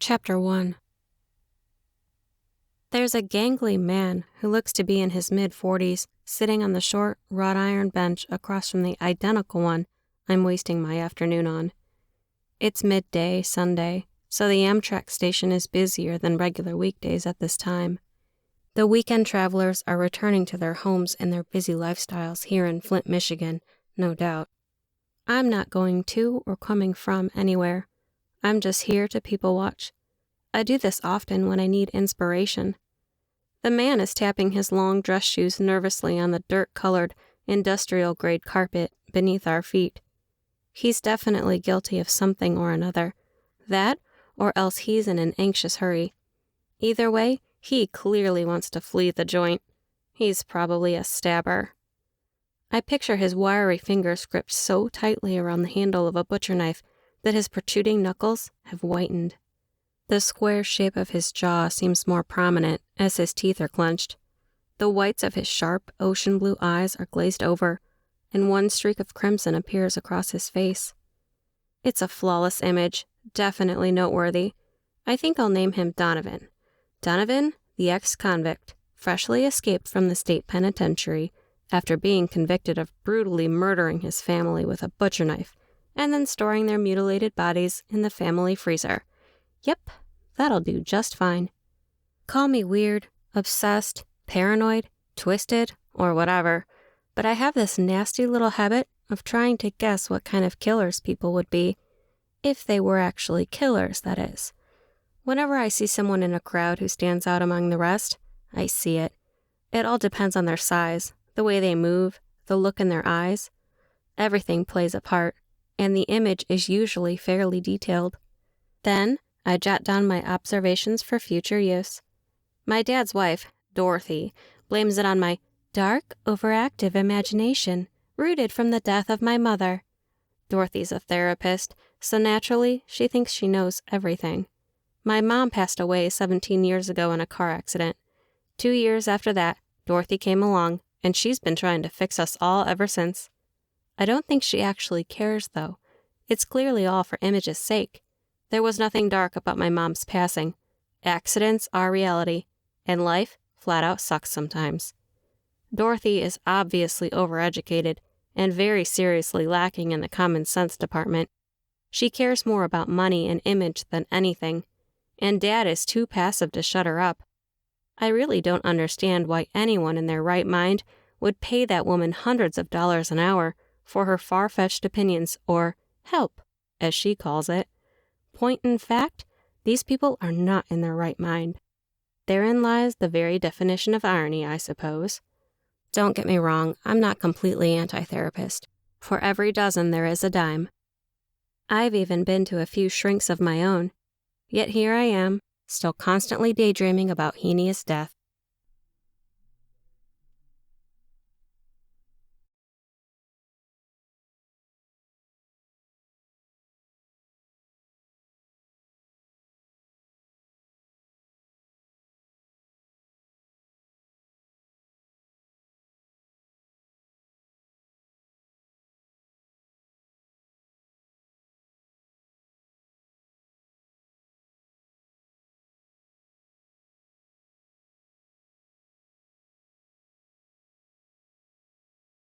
Chapter 1. There's a gangly man who looks to be in his mid-40s sitting on the short, wrought-iron bench across from the identical one I'm wasting my afternoon on. It's midday Sunday, so the Amtrak station is busier than regular weekdays at this time. The weekend travelers are returning to their homes and their busy lifestyles here in Flint, Michigan, no doubt. I'm not going to or coming from anywhere. I'm just here to people watch. I do this often when I need inspiration. The man is tapping his long dress shoes nervously on the dirt-colored, industrial-grade carpet beneath our feet. He's definitely guilty of something or another. That, or else he's in an anxious hurry. Either way, he clearly wants to flee the joint. He's probably a stabber. I picture his wiry fingers gripped so tightly around the handle of a butcher knife that his protruding knuckles have whitened. The square shape of his jaw seems more prominent as his teeth are clenched. The whites of his sharp, ocean blue eyes are glazed over, and one streak of crimson appears across his face. It's a flawless image, definitely noteworthy. I think I'll name him Donovan. Donovan, the ex-convict, freshly escaped from the state penitentiary after being convicted of brutally murdering his family with a butcher knife and then storing their mutilated bodies in the family freezer. Yep, that'll do just fine. Call me weird, obsessed, paranoid, twisted, or whatever, but I have this nasty little habit of trying to guess what kind of killers people would be, if they were actually killers, that is. Whenever I see someone in a crowd who stands out among the rest, I see it. It all depends on their size, the way they move, the look in their eyes. Everything plays a part, and the image is usually fairly detailed. Then, I jot down my observations for future use. My dad's wife, Dorothy, blames it on my dark, overactive imagination, rooted from the death of my mother. Dorothy's a therapist, so naturally, she thinks she knows everything. My mom passed away 17 years ago in a car accident. 2 years after that, Dorothy came along, and she's been trying to fix us all ever since. I don't think she actually cares, though. It's clearly all for image's sake. There was nothing dark about my mom's passing. Accidents are reality, and life flat out sucks sometimes. Dorothy is obviously overeducated and very seriously lacking in the common sense department. She cares more about money and image than anything, and Dad is too passive to shut her up. I really don't understand why anyone in their right mind would pay that woman hundreds of dollars an hour for her far-fetched opinions or help, as she calls it. Point in fact, these people are not in their right mind. Therein lies the very definition of irony, I suppose. Don't get me wrong, I'm not completely anti-therapist. For every dozen there is a dime. I've even been to a few shrinks of my own. Yet here I am, still constantly daydreaming about Ahnia's death.